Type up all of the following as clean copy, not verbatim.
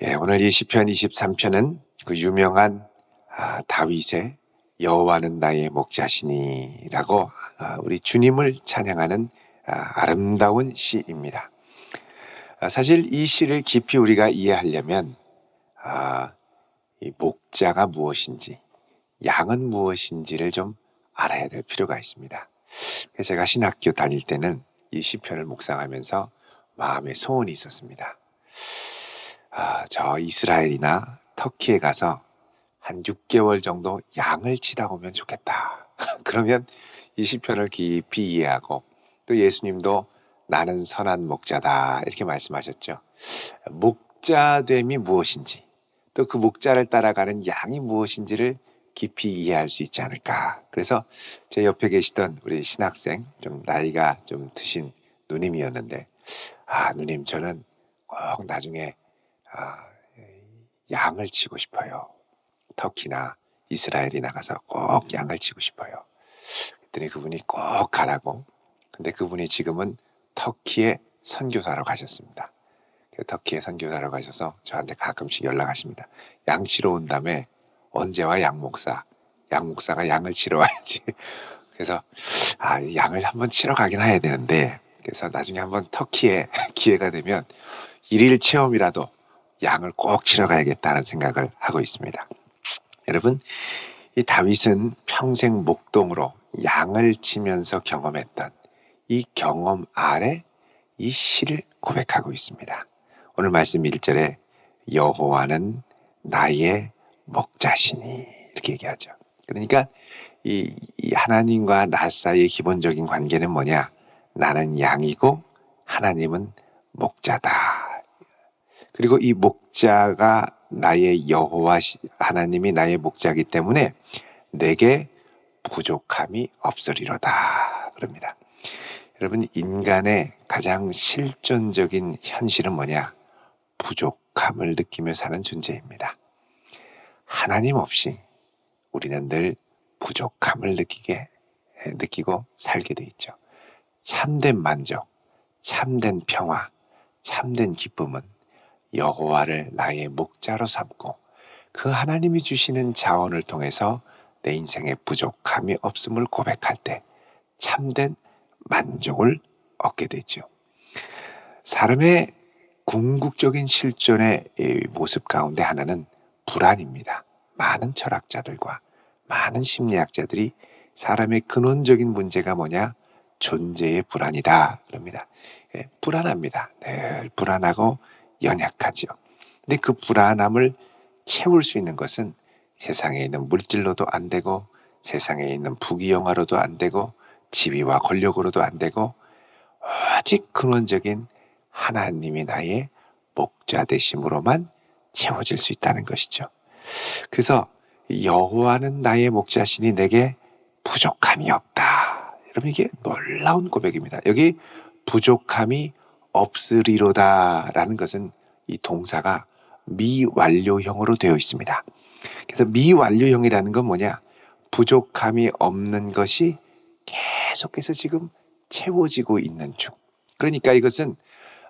오늘 이 시편 23편은 그 유명한 다윗의 여호와는 나의 목자시니라고 우리 주님을 찬양하는 아름다운 시입니다. 사실 이 시를 깊이 우리가 이해하려면 이 목자가 무엇인지, 양은 무엇인지를 좀 알아야 될 필요가 있습니다. 제가 신학교 다닐 때는 이 시편을 묵상하면서 마음에 소원이 있었습니다. 저 이스라엘이나 터키에 가서 한 6개월 정도 양을 치다 오면 좋겠다. 그러면 이 시편을 깊이 이해하고 또 예수님도 나는 선한 목자다 이렇게 말씀하셨죠. 목자됨이 무엇인지 또 그 목자를 따라가는 양이 무엇인지를 깊이 이해할 수 있지 않을까. 그래서 제 옆에 계시던 우리 신학생 좀 나이가 좀 드신 누님이었는데 누님 저는 꼭 나중에 양을 치고 싶어요. 터키나 이스라엘이 나가서 꼭 양을 치고 싶어요. 그랬더니 그분이 꼭 가라고. 근데 그분이 지금은 터키에 선교사로 가셨습니다. 터키에 선교사로 가셔서 저한테 가끔씩 연락하십니다. 양 치러 온 다음에 언제 와 양 목사? 양 목사가 양을 치러 와야지. 그래서 양을 한번 치러 가긴 해야 되는데 그래서 나중에 한번 터키에 기회가 되면 일일 체험이라도 양을 꼭 치러 가야겠다는 생각을 하고 있습니다. 여러분, 이 다윗은 평생 목동으로 양을 치면서 경험했던 이 경험 아래 이 시를 고백하고 있습니다. 오늘 말씀 1절에 여호와는 나의 목자시니 이렇게 얘기하죠. 그러니까 이 하나님과 나 사이의 기본적인 관계는 뭐냐? 나는 양이고 하나님은 목자다. 그리고 이 목자가 나의 여호와 하나님이 나의 목자이기 때문에 내게 부족함이 없으리로다 그럽니다. 여러분, 인간의 가장 실존적인 현실은 뭐냐? 부족함을 느끼며 사는 존재입니다. 하나님 없이 우리는 늘 부족함을 느끼고 살게 돼 있죠. 참된 만족, 참된 평화, 참된 기쁨은 여호와를 나의 목자로 삼고 그 하나님이 주시는 자원을 통해서 내 인생에 부족함이 없음을 고백할 때 참된 만족을 얻게 되죠. 사람의 궁극적인 실존의 모습 가운데 하나는 불안입니다. 많은 철학자들과 많은 심리학자들이 사람의 근원적인 문제가 뭐냐? 존재의 불안이다 그럽니다. 불안합니다. 늘 불안하고 연약하죠. 근데 그 불안함을 채울 수 있는 것은 세상에 있는 물질로도 안 되고 세상에 있는 부귀영화로도 안 되고 지위와 권력으로도 안 되고 오직 근원적인 하나님이 나의 목자 되심으로만 채워질 수 있다는 것이죠. 그래서 여호와는 나의 목자시니 내게 부족함이 없다. 여러분 이게 놀라운 고백입니다. 여기 부족함이 없으리로다 라는 것은 이 동사가 미완료형으로 되어 있습니다. 그래서 미완료형이라는 건 뭐냐? 부족함이 없는 것이 계속해서 지금 채워지고 있는 중. 그러니까 이것은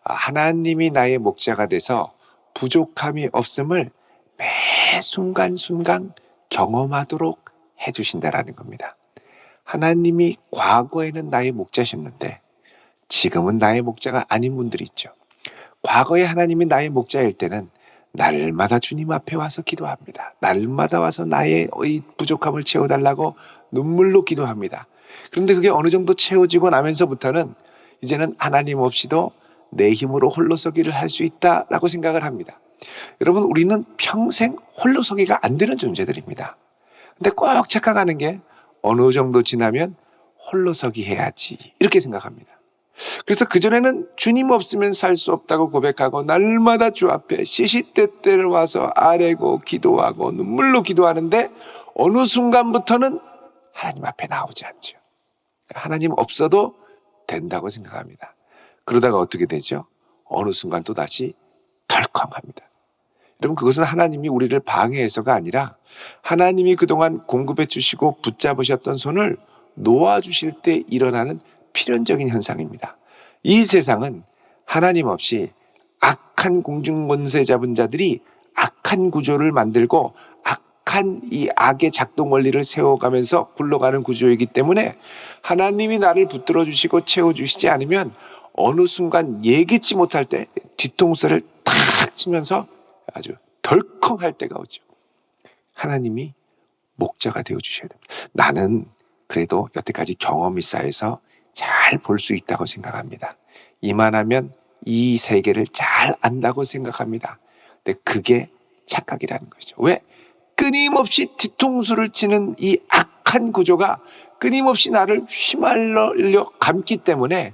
하나님이 나의 목자가 돼서 부족함이 없음을 매 순간순간 경험하도록 해주신다라는 겁니다. 하나님이 과거에는 나의 목자셨는데 지금은 나의 목자가 아닌 분들이 있죠. 과거에 하나님이 나의 목자일 때는 날마다 주님 앞에 와서 기도합니다. 날마다 와서 나의 부족함을 채워달라고 눈물로 기도합니다. 그런데 그게 어느 정도 채워지고 나면서부터는 이제는 하나님 없이도 내 힘으로 홀로서기를 할 수 있다라고 생각을 합니다. 여러분 우리는 평생 홀로서기가 안 되는 존재들입니다. 근데 꼭 착각하는 게 어느 정도 지나면 홀로서기 해야지 이렇게 생각합니다. 그래서 그전에는 주님 없으면 살 수 없다고 고백하고 날마다 주 앞에 시시때때로 와서 아뢰고 기도하고 눈물로 기도하는데 어느 순간부터는 하나님 앞에 나오지 않죠. 하나님 없어도 된다고 생각합니다. 그러다가 어떻게 되죠? 어느 순간 또 다시 덜컹합니다. 여러분 그것은 하나님이 우리를 방해해서가 아니라 하나님이 그동안 공급해 주시고 붙잡으셨던 손을 놓아주실 때 일어나는 필연적인 현상입니다. 이 세상은 하나님 없이 악한 공중권세 잡은 자들이 악한 구조를 만들고 악한 이 악의 작동 원리를 세워가면서 굴러가는 구조이기 때문에 하나님이 나를 붙들어 주시고 채워주시지 않으면 어느 순간 예기치 못할 때 뒤통수를 탁 치면서 아주 덜컹할 때가 오죠. 하나님이 목자가 되어주셔야 됩니다. 나는 그래도 여태까지 경험이 쌓여서 잘 볼 수 있다고 생각합니다. 이만하면 이 세계를 잘 안다고 생각합니다. 근데 그게 착각이라는 것이죠. 왜? 끊임없이 뒤통수를 치는 이 악한 구조가 끊임없이 나를 휘말려 감기 때문에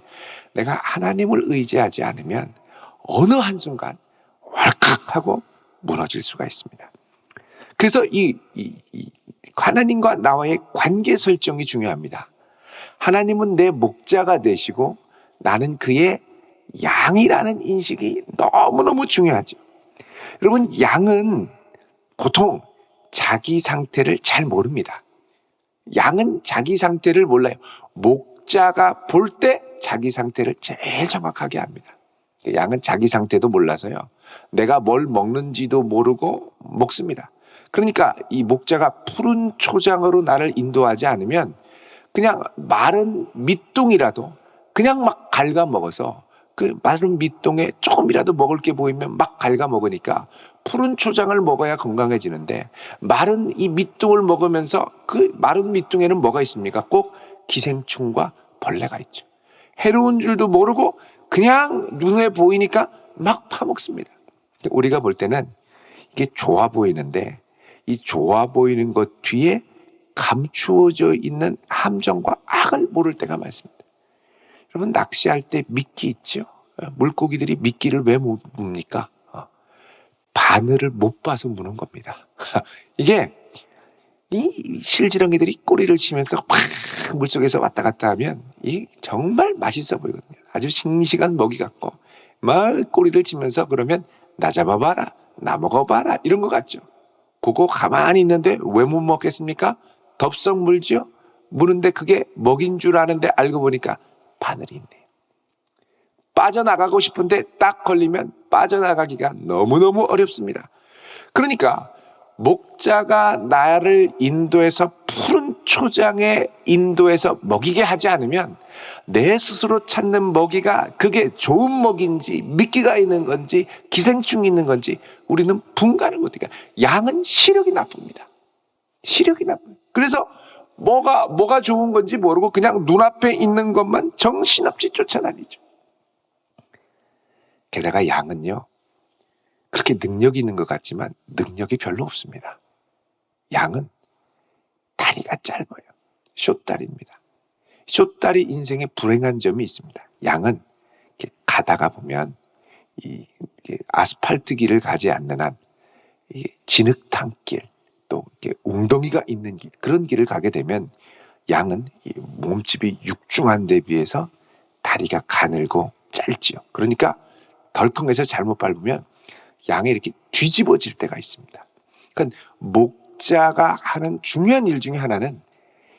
내가 하나님을 의지하지 않으면 어느 한순간 왈칵하고 무너질 수가 있습니다. 그래서 이 하나님과 나와의 관계 설정이 중요합니다. 하나님은 내 목자가 되시고 나는 그의 양이라는 인식이 너무너무 중요하죠. 여러분, 양은 보통 자기 상태를 잘 모릅니다. 양은 자기 상태를 몰라요. 목자가 볼 때 자기 상태를 제일 정확하게 압니다. 양은 자기 상태도 몰라서요. 내가 뭘 먹는지도 모르고 먹습니다. 그러니까 이 목자가 푸른 초장으로 나를 인도하지 않으면 그냥 마른 밑동이라도 그냥 막 갉아 먹어서 그 마른 밑동에 조금이라도 먹을 게 보이면 막 갉아 먹으니까 푸른 초장을 먹어야 건강해지는데 마른 이 밑동을 먹으면서 그 마른 밑동에는 뭐가 있습니까? 꼭 기생충과 벌레가 있죠. 해로운 줄도 모르고 그냥 눈에 보이니까 막 파먹습니다. 우리가 볼 때는 이게 좋아 보이는데 이 좋아 보이는 것 뒤에 감추어져 있는 함정과 악을 모를 때가 많습니다. 여러분, 낚시할 때 미끼 있죠? 물고기들이 미끼를 왜 못 뭅니까? 바늘을 못 봐서 무는 겁니다. 이게 이 실지렁이들이 꼬리를 치면서 팍 물속에서 왔다 갔다 하면 이 정말 맛있어 보이거든요. 아주 싱싱한 먹이 같고 막 꼬리를 치면서 그러면 나 잡아봐라, 나 먹어봐라 이런 것 같죠. 그거 가만히 있는데 왜 못 먹겠습니까? 덥석 물죠. 무는데 그게 먹인 줄 아는데 알고 보니까 바늘이 있네요. 빠져나가고 싶은데 딱 걸리면 빠져나가기가 너무너무 어렵습니다. 그러니까 목자가 나를 인도해서 푸른 초장에 인도해서 먹이게 하지 않으면 내 스스로 찾는 먹이가 그게 좋은 먹이인지 미끼가 있는 건지 기생충이 있는 건지 우리는 분간을 못해요. 양은 시력이 나쁩니다. 시력이 나빠요. 그래서 뭐가 좋은 건지 모르고 그냥 눈앞에 있는 것만 정신없이 쫓아다니죠. 게다가 양은요, 그렇게 능력이 있는 것 같지만 능력이 별로 없습니다. 양은 다리가 짧아요. 숏다리입니다. 숏다리 인생에 불행한 점이 있습니다. 양은 이렇게 가다가 보면 이 아스팔트 길을 가지 않는 한 진흙탕길 또 이렇게 웅덩이가 있는 길, 그런 길을 가게 되면 양은 이 몸집이 육중한 데 비해서 다리가 가늘고 짧지요. 그러니까 덜컹해서 잘못 밟으면 양이 이렇게 뒤집어질 때가 있습니다. 그러니까 목자가 하는 중요한 일 중에 하나는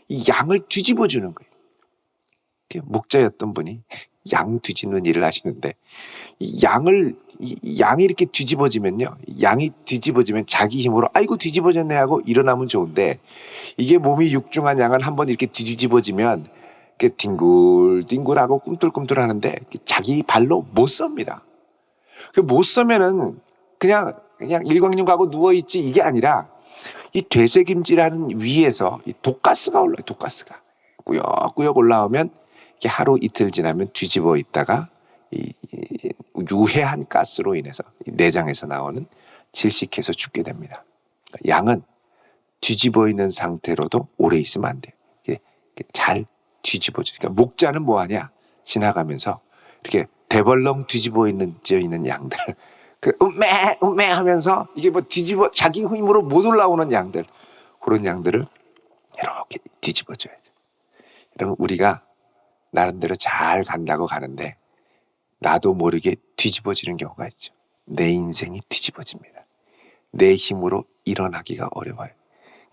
이 양을 뒤집어주는 거예요. 목자였던 분이 양 뒤집는 일을 하시는데 이 양이 이렇게 뒤집어지면요, 양이 뒤집어지면 자기 힘으로 아이고 뒤집어졌네 하고 일어나면 좋은데 이게 몸이 육중한 양은 한번 이렇게 뒤집어지면 이렇게 뒹굴뒹굴하고 꿈틀꿈틀하는데 자기 발로 못 섭니다. 못 서면은 그냥 일광욕하고 누워 있지 이게 아니라 이 되새김질하는 위에서 이 독가스가 올라요. 독가스가 꾸역꾸역 올라오면 이게 하루 이틀 지나면 뒤집어 있다가 이 유해한 가스로 인해서 내장에서 나오는 질식해서 죽게 됩니다. 그러니까 양은 뒤집어 있는 상태로도 오래 있으면 안 돼요. 이게 잘 뒤집어져. 그러니까 목자는 뭐 하냐? 지나가면서 이렇게 대벌렁 뒤집어 있는 양들, 음매 하면서 이게 뭐 뒤집어 자기 힘으로 못 올라오는 양들, 그런 양들을 이렇게 뒤집어줘야죠. 여러분, 우리가 나름대로 잘 간다고 가는데 나도 모르게 뒤집어지는 경우가 있죠. 내 인생이 뒤집어집니다. 내 힘으로 일어나기가 어려워요.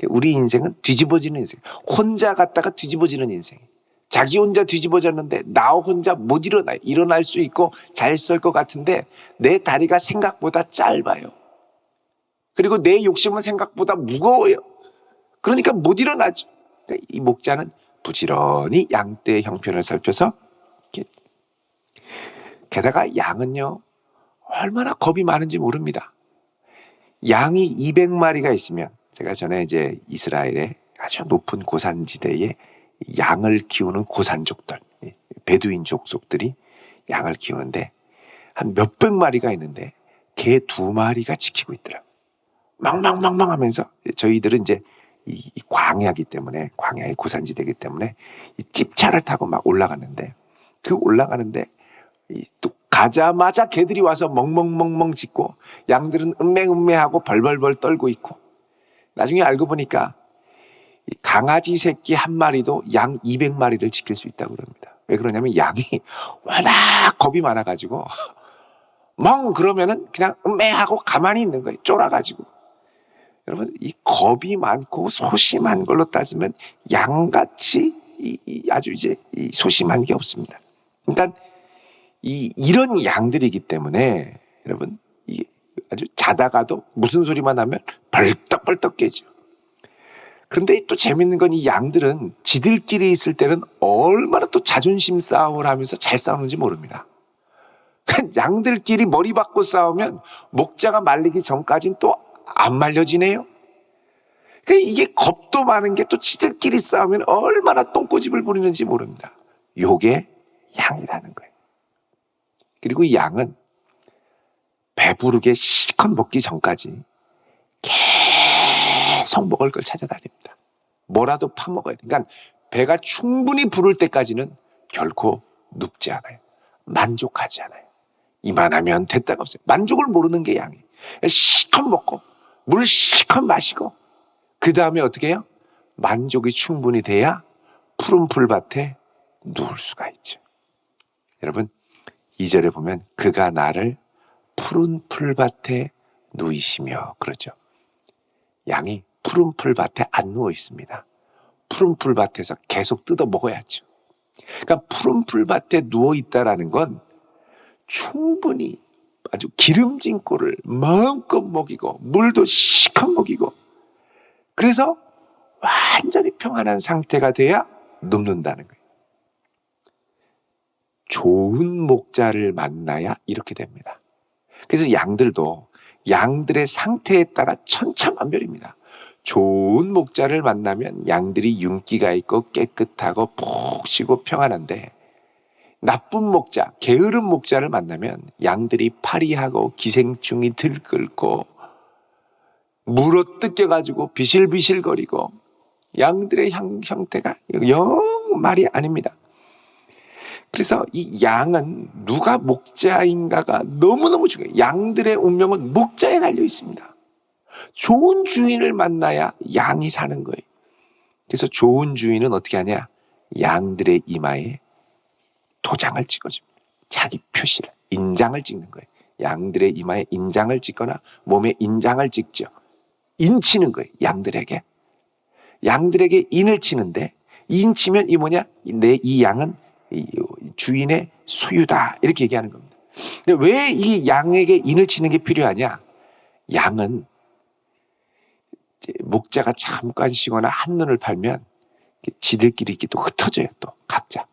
우리 인생은 뒤집어지는 인생, 혼자 갔다가 뒤집어지는 인생. 자기 혼자 뒤집어졌는데 나 혼자 못 일어나요. 일어날 수 있고 잘 설 것 같은데 내 다리가 생각보다 짧아요. 그리고 내 욕심은 생각보다 무거워요. 그러니까 못 일어나죠. 그러니까 이 목자는 부지런히 양떼의 형편을 살펴서 게다가 양은요 얼마나 겁이 많은지 모릅니다. 양이 200마리가 있으면 제가 전에 이제 이스라엘의 아주 높은 고산지대에 양을 키우는 고산족들, 베두인 족속들이 양을 키우는데 한 몇백 마리가 있는데 개 2마리가 지키고 있더라고요. 망망망망 하면서 저희들은 이제 이 광야기 때문에 광야의 고산지대이기 때문에 이 찝차를 타고 막 올라갔는데 그 올라가는데 또 가자마자 개들이 와서 멍멍멍멍 짖고 양들은 음매음매하고 벌벌벌 떨고 있고 나중에 알고 보니까 강아지 새끼 한 마리도 양 200마리를 지킬 수 있다고 그럽니다. 왜 그러냐면 양이 워낙 겁이 많아가지고 멍 그러면은 그냥 음매하고 가만히 있는 거예요. 쫄아가지고. 여러분 이 겁이 많고 소심한 걸로 따지면 양같이 아주 이제 소심한 게 없습니다. 그러니까 이런 양들이기 때문에 여러분 이게 아주 자다가도 무슨 소리만 하면 벌떡벌떡 깨죠. 그런데 또 재밌는 건 이 양들은 지들끼리 있을 때는 얼마나 또 자존심 싸움을 하면서 잘 싸우는지 모릅니다. 양들끼리 머리 받고 싸우면 목자가 말리기 전까지는 또 안 말려지네요. 이게 겁도 많은 게 또 지들끼리 싸우면 얼마나 똥꼬집을 부리는지 모릅니다. 요게 양이라는 거예요. 그리고 이 양은 배부르게 실컷 먹기 전까지 계속 먹을 걸 찾아다닙니다. 뭐라도 파먹어야 돼. 그러니까 배가 충분히 부를 때까지는 결코 눕지 않아요. 만족하지 않아요. 이만하면 됐다가 없어요. 만족을 모르는 게 양이에요. 실컷 먹고 물 실컷 마시고 그 다음에 어떻게 해요? 만족이 충분히 돼야 푸른 풀밭에 누울 수가 있죠. 여러분 2절에 보면 그가 나를 푸른 풀밭에 누이시며 그러죠. 양이 푸른 풀밭에 안 누워 있습니다. 푸른 풀밭에서 계속 뜯어 먹어야죠. 그러니까 푸른 풀밭에 누워 있다라는 건 충분히 아주 기름진 꼴을 마음껏 먹이고 물도 시컷 먹이고 그래서 완전히 평안한 상태가 돼야 눕는다는 거예요. 좋은 목자를 만나야 이렇게 됩니다. 그래서 양들도 양들의 상태에 따라 천차만별입니다. 좋은 목자를 만나면 양들이 윤기가 있고 깨끗하고 푹 쉬고 평안한데 나쁜 목자, 게으른 목자를 만나면 양들이 파리하고 기생충이 들끓고 물어 뜯겨가지고 비실비실거리고 양들의 형태가 영 말이 아닙니다. 그래서 이 양은 누가 목자인가가 너무너무 중요해요. 양들의 운명은 목자에 달려 있습니다. 좋은 주인을 만나야 양이 사는 거예요. 그래서 좋은 주인은 어떻게 하냐? 양들의 이마에 도장을 찍어줍니다. 자기 표시를, 인장을 찍는 거예요. 양들의 이마에 인장을 찍거나 몸에 인장을 찍죠. 인치는 거예요. 양들에게 인을 치는데 인 치면 이 뭐냐? 이 양은 주인의 소유다 이렇게 얘기하는 겁니다. 근데 왜 이 양에게 인을 치는 게 필요하냐? 양은 목자가 잠깐 쉬거나 한눈을 팔면 지들끼리 이렇게 또 흩어져요. 또 각자.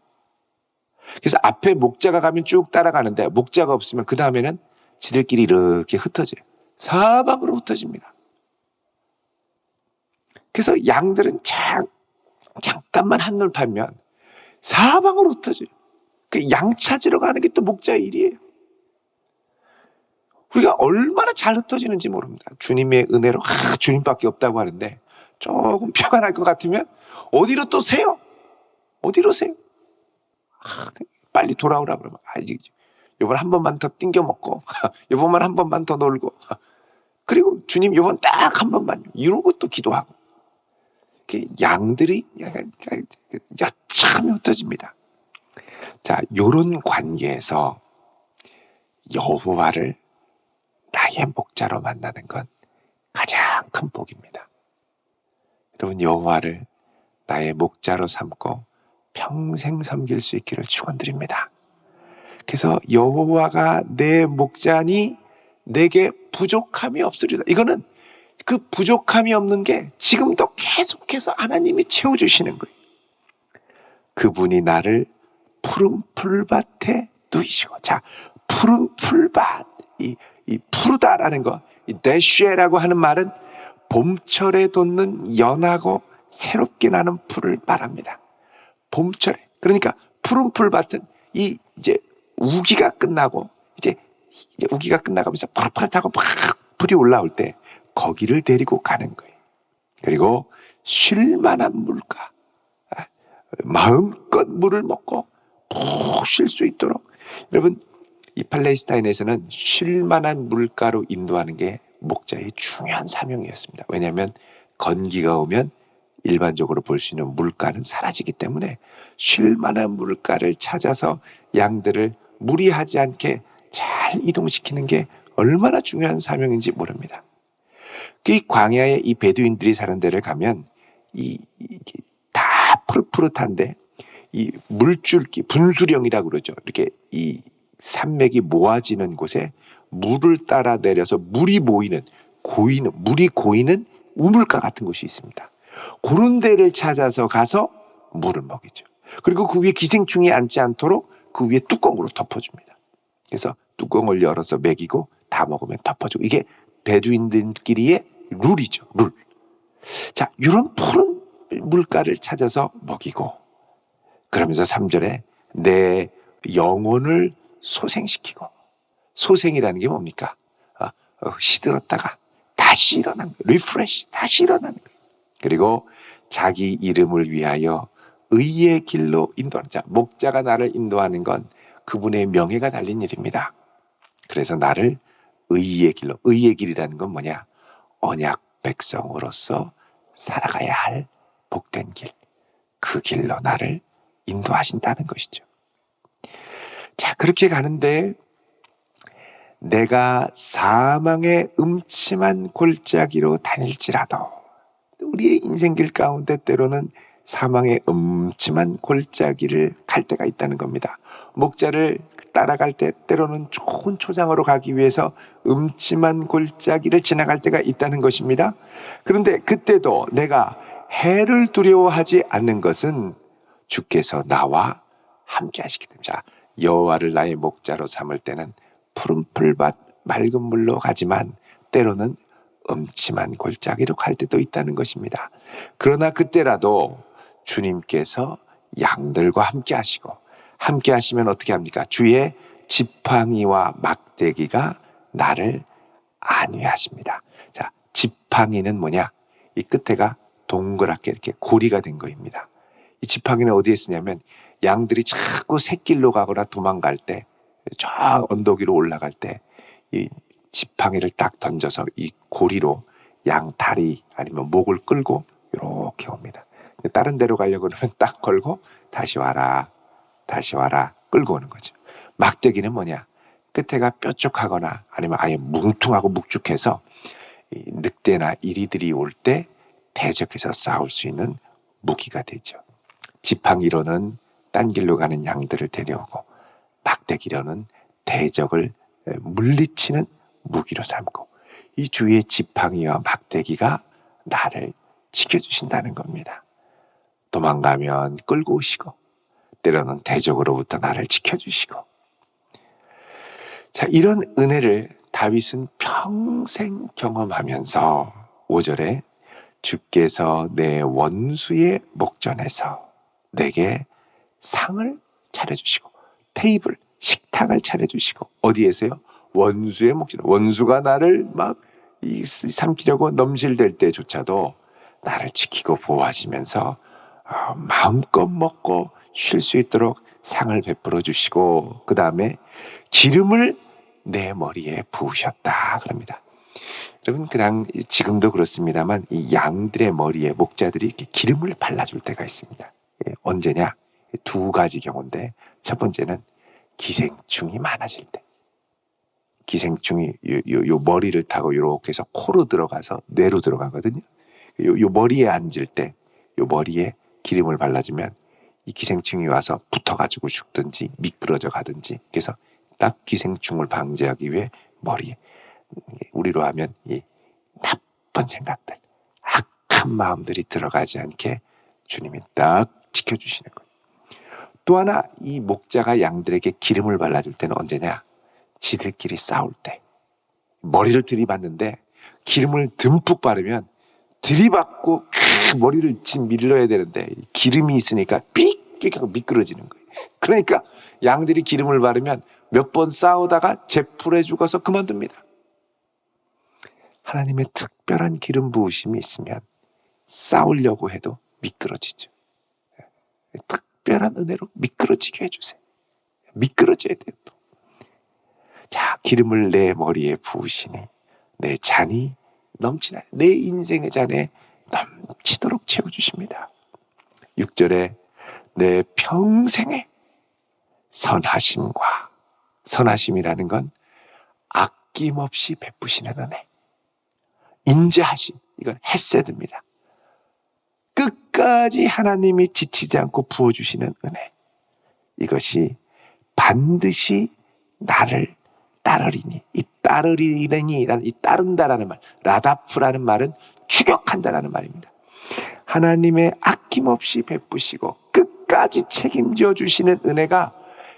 그래서 앞에 목자가 가면 쭉 따라가는데 목자가 없으면 그 다음에는 지들끼리 이렇게 흩어져요. 사방으로 흩어집니다. 그래서 양들은 잠깐만 한눈 팔면 사방으로 흩어져요. 그 양 찾으러 가는 게 또 목자의 일이에요. 우리가 얼마나 잘 흩어지는지 모릅니다. 주님의 은혜로 주님밖에 없다고 하는데 조금 평안할 것 같으면 어디로 또 세요? 어디로 세요? 빨리 돌아오라 그러면 요번 한 번만 더 띵겨 먹고 요번만 한 번만 더 놀고 그리고 주님 요번 딱 한 번만 이러고 또 기도하고 양들이 여참히 흩어집니다. 자, 요런 관계에서 여호와를 나의 목자로 만나는 건 가장 큰 복입니다. 여러분 여호와를 나의 목자로 삼고 평생 섬길 수 있기를 축원드립니다. 그래서 여호와가 내 목자니 내게 부족함이 없으리라. 이거는 그 부족함이 없는 게 지금도 계속해서 하나님이 채워주시는 거예요. 그분이 나를 푸른 풀밭에 누이시고, 자, 푸른 풀밭, 이 푸르다라는 거, 이 데쉐라고 하는 말은 봄철에 돋는 연하고 새롭게 나는 풀을 말합니다. 봄철에. 그러니까 푸른 풀밭은 이제 우기가 끝나고 이제 우기가 끝나가면서 푸릇푸릇하고 막 풀이 올라올 때 거기를 데리고 가는 거예요. 그리고 쉴만한 물가, 마음껏 물을 먹고 푹 쉴 수 있도록. 여러분, 이 팔레스타인에서는 쉴만한 물가로 인도하는 게 목자의 중요한 사명이었습니다. 왜냐하면 건기가 오면 일반적으로 볼 수 있는 물가는 사라지기 때문에 쉴만한 물가를 찾아서 양들을 무리하지 않게 잘 이동시키는 게 얼마나 중요한 사명인지 모릅니다. 이 광야에 이 베두인들이 사는 데를 가면 다 푸릇푸릇한데 이 물줄기, 분수령이라고 그러죠. 이렇게 이 산맥이 모아지는 곳에 물을 따라 내려서 물이 고이는 우물가 같은 곳이 있습니다. 그런 데를 찾아서 가서 물을 먹이죠. 그리고 그 위에 기생충이 앉지 않도록 그 위에 뚜껑으로 덮어줍니다. 그래서 뚜껑을 열어서 먹이고 다 먹으면 덮어주고. 이게 베두인들끼리의 룰이죠. 룰. 자, 이런 푸른 물가를 찾아서 먹이고, 그러면서 3절에 내 영혼을 소생시키고. 소생이라는 게 뭡니까? 시들었다가 다시 일어나는 거예요. 리프레시, 다시 일어나는 거예요. 그리고 자기 이름을 위하여 의의 길로 인도하는 자. 목자가 나를 인도하는 건 그분의 명예가 달린 일입니다. 그래서 나를 의의 길로, 의의 길이라는 건 뭐냐? 언약 백성으로서 살아가야 할 복된 길, 그 길로 나를 인도하신다는 것이죠. 자, 그렇게 가는데 내가 사망의 음침한 골짜기로 다닐지라도, 우리의 인생길 가운데 때로는 사망의 음침한 골짜기를 갈 때가 있다는 겁니다. 목자를 따라갈 때 때로는 좋은 초장으로 가기 위해서 음침한 골짜기를 지나갈 때가 있다는 것입니다. 그런데 그때도 내가 해를 두려워하지 않는 것은 주께서 나와 함께 하시기 때문이다. 여호와를 나의 목자로 삼을 때는 푸른 풀밭 맑은 물로 가지만 때로는 음침한 골짜기로 갈 때도 있다는 것입니다. 그러나 그때라도 주님께서 양들과 함께 하시고, 함께 하시면 어떻게 합니까? 주의 지팡이와 막대기가 나를 안위하십니다. 자, 지팡이는 뭐냐? 이 끝에가 동그랗게 이렇게 고리가 된 거입니다. 이 지팡이는 어디에 쓰냐면 양들이 자꾸 샛길로 가거나 도망갈 때, 저 언덕 위로 올라갈 때 이 지팡이를 딱 던져서 이 고리로 양 다리 아니면 목을 끌고 이렇게 옵니다. 다른 데로 가려고 그러면 딱 걸고 다시 와라, 다시 와라 끌고 오는 거죠. 막대기는 뭐냐? 끝에가 뾰족하거나 아니면 아예 뭉퉁하고 묵직해서 이 늑대나 이리들이 올 때 대적해서 싸울 수 있는 무기가 되죠. 지팡이로는 딴 길로 가는 양들을 데려오고, 막대기로는 대적을 물리치는 무기로 삼고, 이 주의 지팡이와 막대기가 나를 지켜주신다는 겁니다. 도망가면 끌고 오시고, 때로는 대적으로부터 나를 지켜주시고. 자, 이런 은혜를 다윗은 평생 경험하면서 5절에 주께서 내 원수의 목전에서 내게 상을 차려주시고, 테이블, 식탁을 차려주시고. 어디에서요? 원수의 목전. 원수가 나를 막 삼키려고 넘실댈 때조차도 나를 지키고 보호하시면서 마음껏 먹고 쉴 수 있도록 상을 베풀어 주시고, 그 다음에 기름을 내 머리에 부으셨다 그럽니다. 여러분, 그냥 지금도 그렇습니다만 이 양들의 머리에 목자들이 이렇게 기름을 발라줄 때가 있습니다. 언제냐? 두 가지 경우인데, 첫 번째는 기생충이 많아질 때. 기생충이 요 머리를 타고 이렇게 해서 코로 들어가서 뇌로 들어가거든요. 요 머리에 앉을 때, 요 머리에 기름을 발라주면 이 기생충이 와서 붙어가지고 죽든지 미끄러져 가든지, 그래서 딱 기생충을 방지하기 위해 머리에, 우리로 하면 이 나쁜 생각들, 악한 마음들이 들어가지 않게 주님이 딱 지켜주시는 거예요. 또 하나, 이 목자가 양들에게 기름을 발라줄 때는 언제냐? 지들끼리 싸울 때. 머리를 들이받는데 기름을 듬뿍 바르면 들이받고 머리를 밀려야 되는데 기름이 있으니까 삑 하고 미끄러지는 거예요. 그러니까 양들이 기름을 바르면 몇 번 싸우다가 재풀에 죽어서 그만둡니다. 하나님의 특별한 기름 부으심이 있으면 싸우려고 해도 미끄러지죠. 특별한 은혜로 미끄러지게 해주세요. 미끄러져야 돼요. 또. 자, 기름을 내 머리에 부으시니 내 잔이 넘치나요. 내 인생의 잔에 넘치도록 채워주십니다. 6절에 내 평생의 선하심과, 선하심이라는 건 아낌없이 베푸시는 은혜, 인자하심, 이건 헤세드입니다. 끝까지 하나님이 지치지 않고 부어주시는 은혜, 이것이 반드시 나를 따르리니, 이 따르리니라는, 이 따른다라는 말, 라다프라는 말은 추격한다라는 말입니다. 하나님의 아낌없이 베푸시고 끝까지 책임져 주시는 은혜가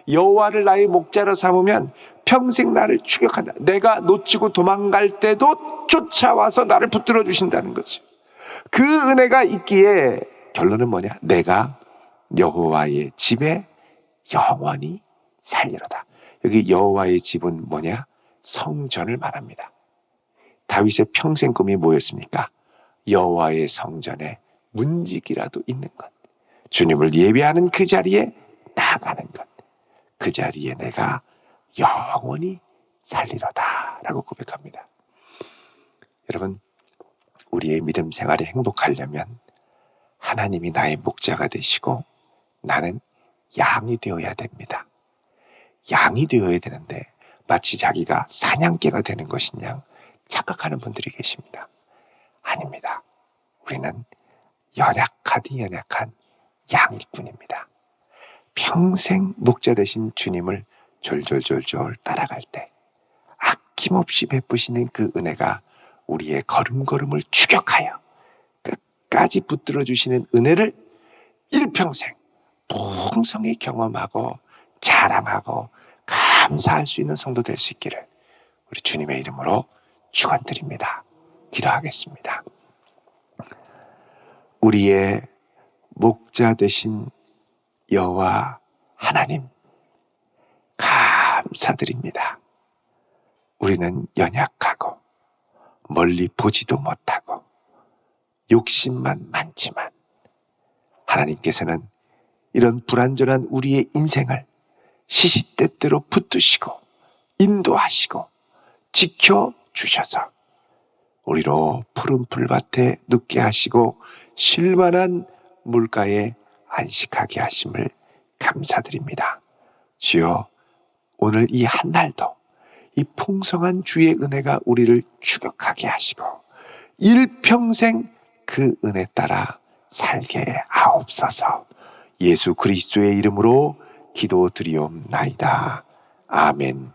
여호와를 나의 목자로 삼으면 평생 나를 추격한다. 내가 놓치고 도망갈 때도 쫓아와서 나를 붙들어 주신다는 거죠. 그 은혜가 있기에 결론은 뭐냐? 내가 여호와의 집에 영원히 살리로다. 여기 여호와의 집은 뭐냐? 성전을 말합니다. 다윗의 평생 꿈이 뭐였습니까? 여호와의 성전에 문지기라도 있는 것, 주님을 예배하는 그 자리에 나아가는 것, 그 자리에 내가 영원히 살리로다 라고 고백합니다. 여러분, 우리의 믿음 생활이 행복하려면 하나님이 나의 목자가 되시고 나는 양이 되어야 됩니다. 양이 되어야 되는데 마치 자기가 사냥개가 되는 것이냐 착각하는 분들이 계십니다. 아닙니다. 우리는 연약하디 연약한 양일 뿐입니다. 평생 목자 되신 주님을 졸졸졸졸 따라갈 때 아낌없이 베푸시는 그 은혜가 우리의 걸음걸음을 추격하여 끝까지 붙들어 주시는 은혜를 일평생 풍성히 경험하고 자랑하고 감사할 수 있는 성도 될 수 있기를 우리 주님의 이름으로 축원드립니다. 기도하겠습니다. 우리의 목자 되신 여호와 하나님, 감사드립니다. 우리는 연약하고 멀리 보지도 못하고 욕심만 많지만 하나님께서는 이런 불완전한 우리의 인생을 시시때때로 붙드시고 인도하시고 지켜주셔서 우리로 푸른 풀밭에 눕게 하시고 쉴만한 물가에 안식하게 하심을 감사드립니다. 주여, 오늘 이 한 날도 이 풍성한 주의 은혜가 우리를 추격하게 하시고 일평생 그 은혜 따라 살게 하옵소서. 예수 그리스도의 이름으로 기도드리옵나이다. 아멘.